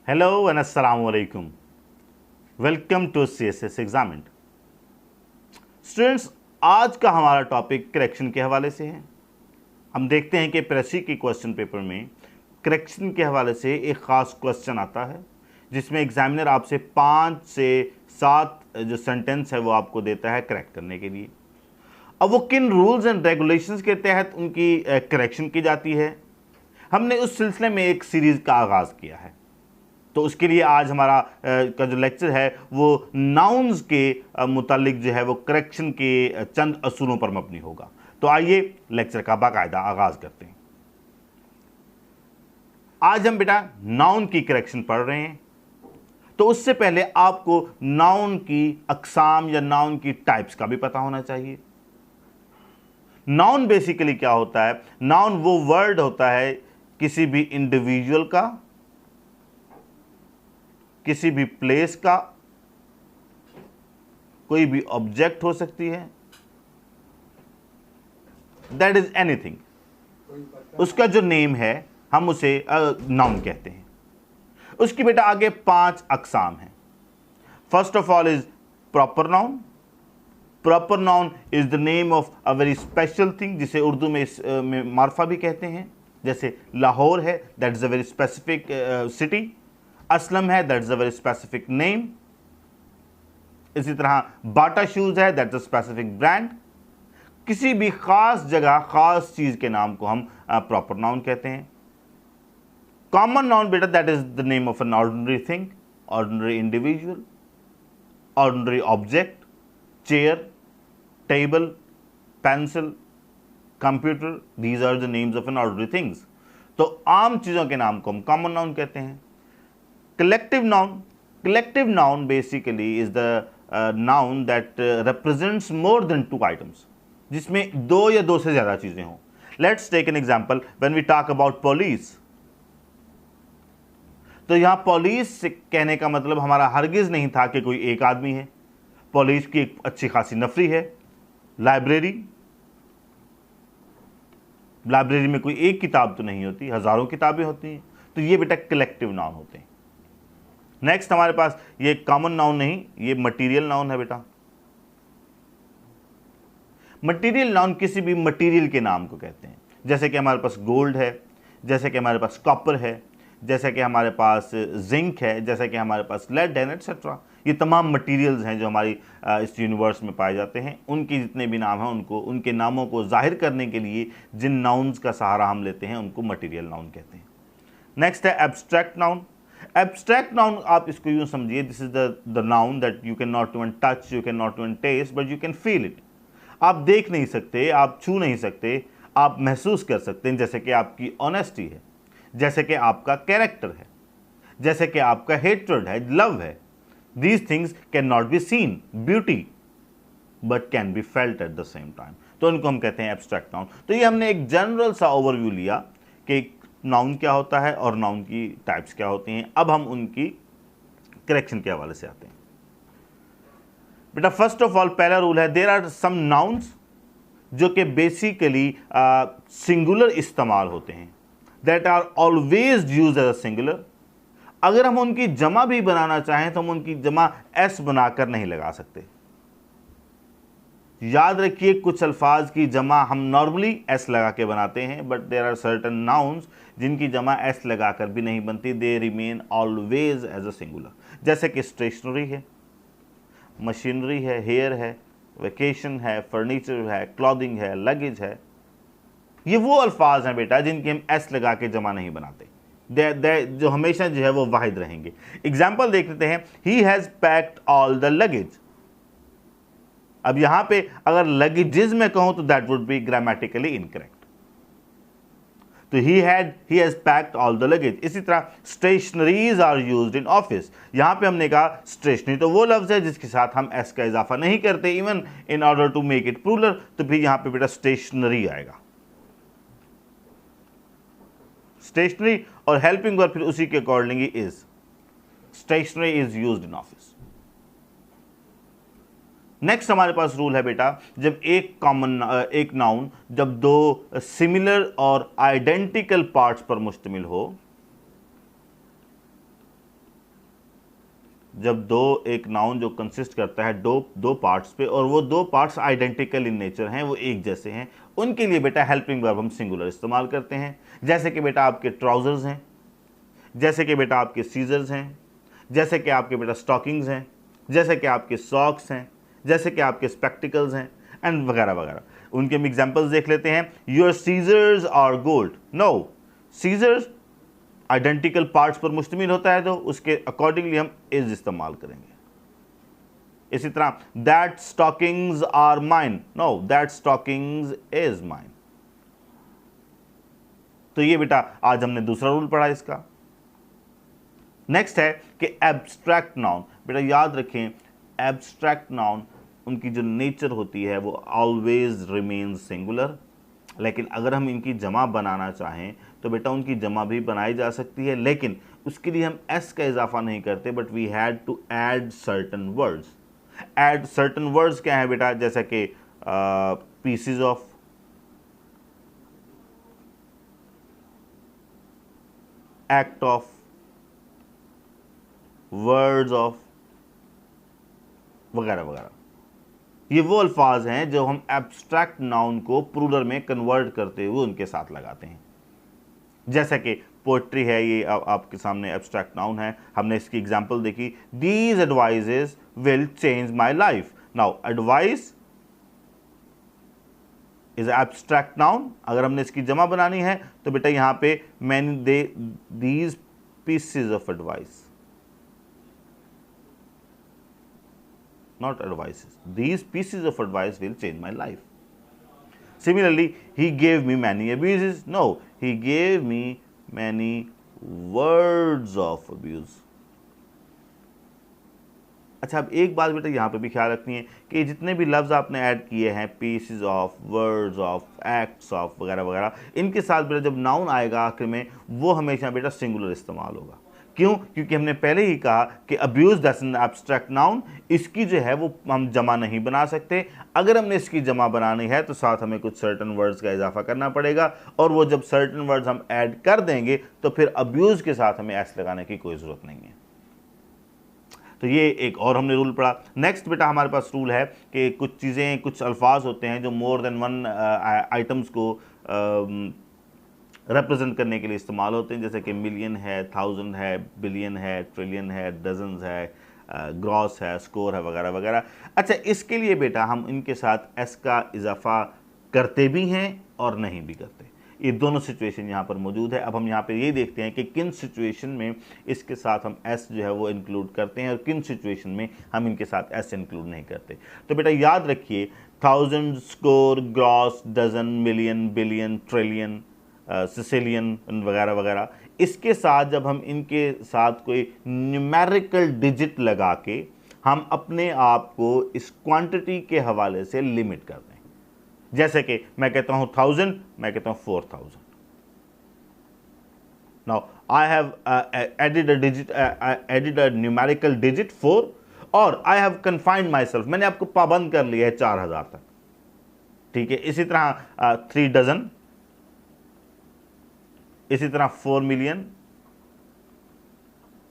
Hello and अस्सलाम वालेकुम। Welcome to CSS examiner. Students, आज का हमारा टॉपिक करेक्शन के हवाले से है। हम देखते हैं कि प्रेसी के क्वेश्चन पेपर में करेक्शन के हवाले से एक ख़ास क्वेश्चन आता है जिसमें एग्जामिनर आपसे 5 से 7 जो सेंटेंस है वो आपको देता है करेक्ट करने के लिए। अब वो किन रूल्स एंड रेगुलेशंस के तहत उनकी करेक्शन की जाती है, हमने उस सिलसिले में एक सीरीज़ का आगाज़ किया है। तो उसके लिए आज हमारा का जो लेक्चर है वो नाउन्स के मुतालिक जो है वो करेक्शन के चंद असूलों पर मबनी होगा। तो आइए लेक्चर का बाकायदा आगाज़ करते हैं। आज हम बेटा नाउन की करेक्शन पढ़ रहे हैं। तो उससे पहले आपको नाउन की अकसाम या नाउन की टाइप्स का भी पता होना चाहिए। नाउन बेसिकली क्या होता है? नाउन वो वर्ड होता है किसी भी इंडिविजुअल का, किसी भी प्लेस का, कोई भी ऑब्जेक्ट हो सकती है, दैट इज एनीथिंग। उसका जो नेम है हम उसे नाउन कहते हैं। उसकी बेटा आगे 5 अकसाम हैं। First of all is proper noun. Proper noun is the name of a very special thing, जिसे उर्दू में मार्फा भी कहते हैं। जैसे लाहौर है, that is a very specific city. Aslam है, that is a very specific name. इसी तरह बाटा शूज है, that is a specific brand. किसी भी खास जगह खास चीज के नाम को हम प्रॉपर नाउन कहते हैं। कॉमन नाउन बेटा that is the name of an ordinary thing, ordinary individual, ordinary object, chair, table, pencil, computer, these are the names of an ordinary things. तो आम चीजों के नाम को हम कॉमन नाउन कहते हैं। Collective noun. Collective noun basically is the noun that represents more than 2 items, जिसमें 2 या 2 से ज़्यादा चीज़ें हों। Let's take an example when we talk about police. तो यहाँ पुलिस कहने का मतलब हमारा हरगिज़ नहीं था कि कोई एक आदमी है। पुलिस की एक अच्छी खासी नफरी है। लाइब्रेरी में कोई एक किताब तो नहीं होती, हज़ारों किताबें होती हैं। तो ये बेटा कलेक्टिव नाउन होते हैं। नेक्स्ट हमारे पास ये कॉमन नाउन नहीं, ये मटीरियल नाउन है बेटा। मटीरियल नाउन किसी भी मटीरियल के नाम को कहते हैं। जैसे कि हमारे पास गोल्ड है, जैसे कि हमारे पास कॉपर है, जैसे कि हमारे पास जिंक है, जैसे कि हमारे पास लेड है, एटसेट्रा। ये तमाम मटीरियल्स हैं जो हमारी इस यूनिवर्स में पाए जाते हैं। उनकी जितने भी नाम हैं उनको, उनके नामों को जाहिर करने के लिए जिन नाउन्स का सहारा हम लेते हैं उनको मटीरियल नाउन कहते हैं। नेक्स्ट है एब्स्ट्रैक्ट नाउन। एब्स्ट्रैक्ट नाउन आप इसको यूं समझिए, this is the noun that you can not even touch, you can not even taste, but you can feel it. आप देख नहीं सकते, आप छू नहीं सकते, आप महसूस कर सकते हैं। जैसे कि आपकी ऑनेस्टी है, जैसे कि आपका कैरेक्टर है, जैसे कि आपका हेट्रेड है, लव है। These things can not be seen, beauty, but can be felt at the same time. तो इनको हम कहते हैं एब्स्ट्रैक्ट नाउन। तो ये हमने एक जनरल सा ओवरव्यू लिया कि नाउन क्या होता है और नाउन की टाइप्स क्या होती हैं। अब हम उनकी करेक्शन के हवाले से आते हैं। बेटा फर्स्ट ऑफ ऑल पहला रूल है, देयर आर सम नाउन्स जो कि बेसिकली सिंगुलर इस्तेमाल होते हैं, that are always use as a singular. अगर हम उनकी जमा भी बनाना चाहें तो हम उनकी जमा एस बनाकर नहीं लगा सकते। याद रखिए, कुछ अल्फाज की जमा हम नॉर्मली एस लगा के बनाते हैं, but there are certain nouns जिनकी जमा एस लगाकर भी नहीं बनती, they remain always as a singular. जैसे कि स्टेशनरी है, मशीनरी है, हेयर है, वेकेशन है, फर्नीचर है, क्लॉथिंग है, लगेज है। ये वो अल्फाज हैं बेटा जिनकी हम एस लगा के जमा नहीं बनाते, जो हमेशा जो है वो वाहिद रहेंगे। एग्जाम्पल देख लेते हैं, he has packed all the luggage. अब यहां पे अगर लगेजेस में कहूं तो that would be grammatically incorrect. तो he has packed all the luggage. इसी तरह stationeries are used in office. यहां पे हमने कहा स्टेशनरी तो वो लफ्ज है जिसके साथ हम एस का इजाफा नहीं करते, even in order to make it plural. तो फिर यहां पे बेटा स्टेशनरी आएगा, स्टेशनरी और हेल्पिंग वर्ब फिर उसी के accordingly is. Stationery is used in office. Next हमारे पास रूल है बेटा, जब एक नाउन जब 2 सिमिलर और आइडेंटिकल पार्ट्स पर मुश्तमिल हो, जब दो एक नाउन जो कंसिस्ट करता है दो पार्ट्स पे और वो दो पार्ट्स आइडेंटिकल इन नेचर हैं, वो एक जैसे हैं, उनके लिए बेटा हेल्पिंग वर्ब हम सिंगुलर इस्तेमाल करते हैं। जैसे कि बेटा आपके ट्राउजर्स हैं, जैसे कि बेटा आपके सीजर्स हैं, जैसे कि आपके बेटा स्टॉकिंग्स हैं, जैसे कि आपके सॉक्स हैं, जैसे कि आपके स्पेक्टिकल्स हैं एंड वगैरह वगैरह। उनके हम एग्जाम्पल्स देख लेते हैं। Your scissors are gold. No, scissors identical parts पर मुश्तमिल होता है तो उसके अकॉर्डिंगली हम इज इस्तेमाल करेंगे। इसी तरह that stockings are mine. No, that stockings is mine. तो ये बेटा आज हमने दूसरा रूल पढ़ा इसका। नेक्स्ट है कि एब्स्ट्रैक्ट नाउन। बेटा याद रखें, एब्स्ट्रैक्ट नाउन उनकी जो नेचर होती है वो ऑलवेज रिमेन सिंगुलर, लेकिन अगर हम इनकी जमा बनाना चाहें तो बेटा उनकी जमा भी बनाई जा सकती है, लेकिन उसके लिए हम एस का इजाफा नहीं करते, but we had to add certain words. Add certain words क्या है बेटा? जैसे कि pieces of, act of, words of वगैरह वगैरह। ये वो अल्फाज हैं जो हम एब्स्ट्रैक्ट नाउन को प्लूरल में कन्वर्ट करते हुए उनके साथ लगाते हैं। जैसे कि पोएट्री है, ये आपके सामने एब्स्ट्रैक्ट नाउन है, हमने इसकी एग्जांपल देखी। These advises will change my life. Now advice is abstract noun. अगर हमने इसकी जमा बनानी है तो बेटा यहां पे many they these pieces of advice, not advices. These pieces of advice will change my life. Similarly, he gave me many abuses. No, he gave me many words of abuse. अच्छा, अब एक बात बेटा यहाँ पे भी ख्याल रखनी है कि जितने भी लफ्ज़ आपने ऐड किए हैं, pieces of, words of, acts of वगैरह वगैरह, इनके साथ बेटा जब नाउन आएगा आखिर में वो हमेशा बेटा सिंगुलर इस्तेमाल होगा। क्यों? क्योंकि हमने पहले ही कहा कि abuse that's an abstract noun, इसकी जो है वो हम जमा नहीं बना सकते। अगर हमने इसकी जमा बनानी है तो साथ हमें कुछ सर्टन वर्ड्स का इजाफा करना पड़ेगा, और वो जब सर्टन वर्ड्स हम ऐड कर देंगे तो फिर अब्यूज के साथ हमें एस लगाने की कोई ज़रूरत नहीं है। तो ये एक और हमने रूल पढ़ा। नेक्स्ट बेटा हमारे पास रूल है कि कुछ चीज़ें, कुछ अल्फाज होते हैं जो मोर देन वन आइटम्स को रिप्रेजेंट करने के लिए इस्तेमाल होते हैं, जैसे कि मिलियन है, थाउजेंड है, बिलियन है, ट्रिलियन है, डजन्स है, ग्रॉस है, स्कोर है वगैरह वगैरह। अच्छा, इसके लिए बेटा हम इनके साथ एस का इजाफा करते भी हैं और नहीं भी करते। ये दोनों सिचुएशन यहाँ पर मौजूद है। अब हम यहाँ पे ये देखते हैं कि किन सिचुएशन में इसके साथ हम एस जो है वो इंक्लूड करते हैं और किन सिचुएशन में हम इनके साथ एस इंक्लूड नहीं करते। तो बेटा याद रखिए, thousand, score, gross, dozen, million, billion, trillion, sicilian वगैरह वगैरह, इसके साथ जब हम इनके साथ कोई न्यूमेरिकल डिजिट लगा के हम अपने आप को इस क्वांटिटी के हवाले से लिमिट कर दें। जैसे कि मैं कहता हूं 1000, मैं कहता हूं 4000। Now I have added a numerical digit 4 और I have confined myself, मैंने आपको पाबंद कर लिया है 4000 तक। ठीक है, इसी तरह 3 डजन, इसी तरह 4 मिलियन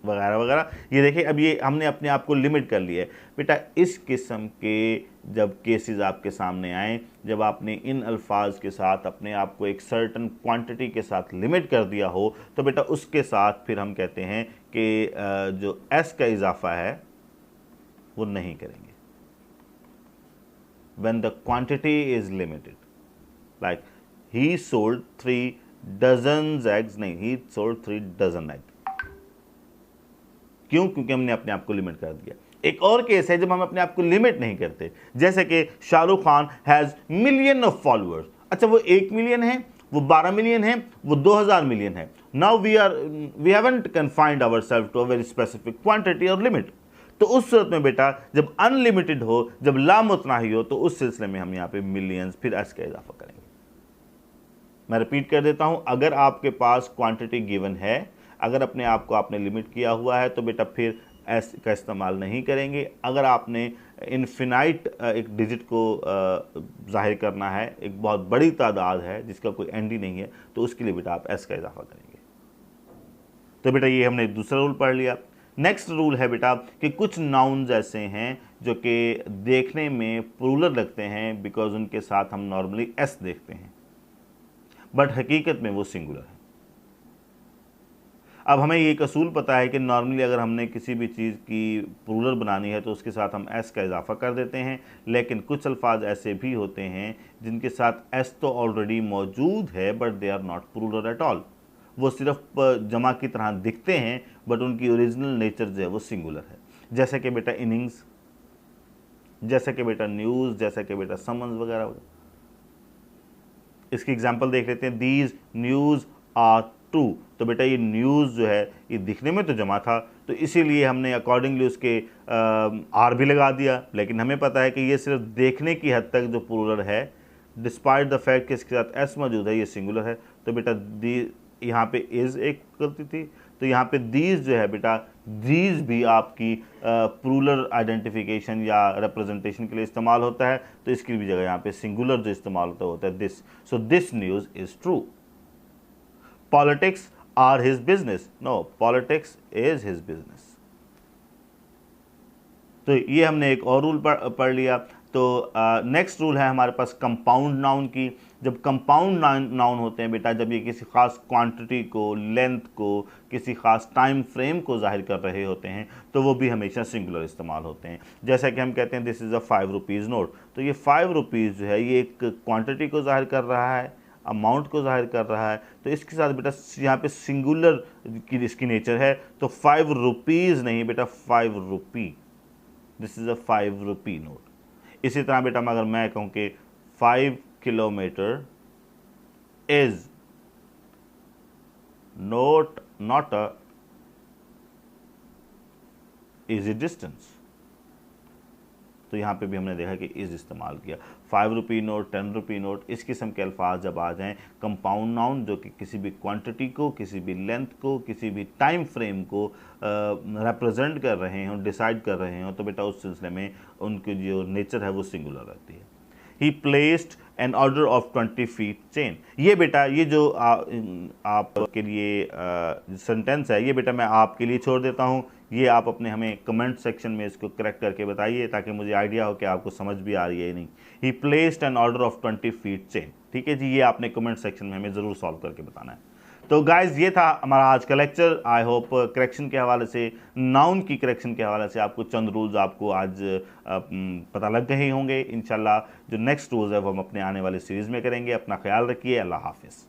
वगैरह वगैरह। ये देखिए, अब ये हमने अपने आप को लिमिट कर लिया है। बेटा इस किस्म के जब केसेस आपके सामने आए, जब आपने इन अल्फाज के साथ अपने आप को एक सर्टन क्वांटिटी के साथ लिमिट कर दिया हो, तो बेटा उसके साथ फिर हम कहते हैं कि जो एस का इजाफा है वो नहीं करेंगे। When the quantity is limited, like he sold 3 dozens eggs, नहीं, ही सोल्ड 3 डजन एग। क्यों? क्योंकि हमने अपने आप को लिमिट कर दिया। एक और केस है जब हम अपने आप को लिमिट नहीं करते, जैसे कि Shahrukh Khan has million of followers. अच्छा, वो 1 मिलियन है, वो 12 मिलियन है, वो 2000 मिलियन है। Now we haven't confined ourselves to a very specific quantity और लिमिट। तो उस सूरत में बेटा जब अनलिमिटेड हो, जब लामुतनाही हो, तो उस सिलसिले में हम यहाँ पे मिलियंस फिर एस का इजाफा करेंगे। मैं रिपीट कर देता हूं, अगर आपके पास क्वांटिटी गिवन है, अगर अपने आप को आपने लिमिट किया हुआ है, तो बेटा फिर एस का इस्तेमाल नहीं करेंगे। अगर आपने इनफिनाइट एक डिजिट को जाहिर करना है, एक बहुत बड़ी तादाद है जिसका कोई एंड ही नहीं है, तो उसके लिए बेटा आप एस का इजाफा करेंगे। तो बेटा ये हमने दूसरा रूल पढ़ लिया। नेक्स्ट रूल है बेटा कि कुछ नाउन्स ऐसे हैं जो कि देखने में प्लूरल लगते हैं बिकॉज उनके साथ हम नॉर्मली एस देखते हैं, बट हकीकत में वो सिंगुलर है। अब हमें ये एक असूल पता है कि नॉर्मली अगर हमने किसी भी चीज़ की प्लूरल बनानी है तो उसके साथ हम एस का इजाफा कर देते हैं, लेकिन कुछ अल्फाज ऐसे भी होते हैं जिनके साथ एस तो ऑलरेडी मौजूद है but they are not plural at all. वो सिर्फ जमा की तरह दिखते हैं बट उनकी ओरिजिनल नेचर जो है वो सिंगुलर है। जैसे कि बेटा इनिंग्स, जैसे कि बेटा न्यूज़, जैसे कि बेटा समन्स वगैरह वगैरह। इसकी एग्जांपल देख लेते हैं। These news are true. तो बेटा ये न्यूज़ जो है ये दिखने में तो जमा था, तो इसीलिए हमने अकॉर्डिंगली उसके आर भी लगा दिया, लेकिन हमें पता है कि ये सिर्फ देखने की हद तक जो प्लूरल है, डिस्पाइट द फैक्ट कि इसके साथ एस मौजूद है, ये सिंगुलर है। तो बेटा दी यहाँ पे इज़ एक गलती थी, तो यहाँ पे दीज जो है बेटा, दीज भी आपकी प्लूरल आइडेंटिफिकेशन या रिप्रेजेंटेशन के लिए इस्तेमाल होता है, तो इसकी भी जगह यहाँ पे सिंगुलर जो इस्तेमाल होता है this. So this news is true. Politics are his business. No, politics is his business. तो ये हमने एक और रूल पढ़ लिया। तो नेक्स्ट रूल है हमारे पास कंपाउंड नाउन की। जब कंपाउंड नाउन होते हैं बेटा, जब ये किसी खास क्वांटिटी को, लेंथ को, किसी खास टाइम फ्रेम को जाहिर कर रहे होते हैं, तो वो भी हमेशा सिंगुलर इस्तेमाल होते हैं। जैसा कि हम कहते हैं this is a 5 rupees note, तो ये 5 रुपीज़ जो है ये एक क्वांटिटी को जाहिर कर रहा है, अमाउंट को जाहिर कर रहा है, तो इसके साथ बेटा यहाँ पे सिंगुलर की इसकी नेचर है, तो 5 रुपीज़ नहीं बेटा, 5 rupee. This is a 5 rupee note. इसी तरह बेटा अगर मैं कहूँ कि 5 kilometre is not a easy distance, तो यहाँ पे भी हमने देखा कि इज इस्तेमाल किया। 5 रुपी नोट, 10 रुपी नोट, इस किस्म के अल्फाज जब आ जाएं कंपाउंड नाउन जो कि किसी भी क्वांटिटी को, किसी भी लेंथ को, किसी भी टाइम फ्रेम को रिप्रेजेंट कर रहे हों, डिसाइड कर रहे हों, तो बेटा उस सिलसिले में उनकी जो नेचर है वो सिंगुलर रहती है। He placed an order of 20 feet chain. ये बेटा ये जो आपके लिए सेंटेंस है, ये बेटा मैं आपके लिए छोड़ देता हूँ। ये आप अपने हमें कमेंट सेक्शन में इसको करेक्ट करके बताइए ताकि मुझे आइडिया हो कि आपको समझ भी आ रही है या नहीं। He placed an order of 20 feet chain. ठीक है जी, ये आपने कमेंट सेक्शन में हमें ज़रूर सॉल्व करके बताना है। तो गाइज ये था हमारा आज का लेक्चर। आई होप करेक्शन के हवाले से, नाउन की करेक्शन के हवाले से आपको चंद रूल्स आपको आज पता लग गए होंगे। इंशाल्लाह जो नेक्स्ट रूल्स है वो हम अपने आने वाली सीरीज़ में करेंगे। अपना ख्याल रखिए। अल्लाह हाफिज़।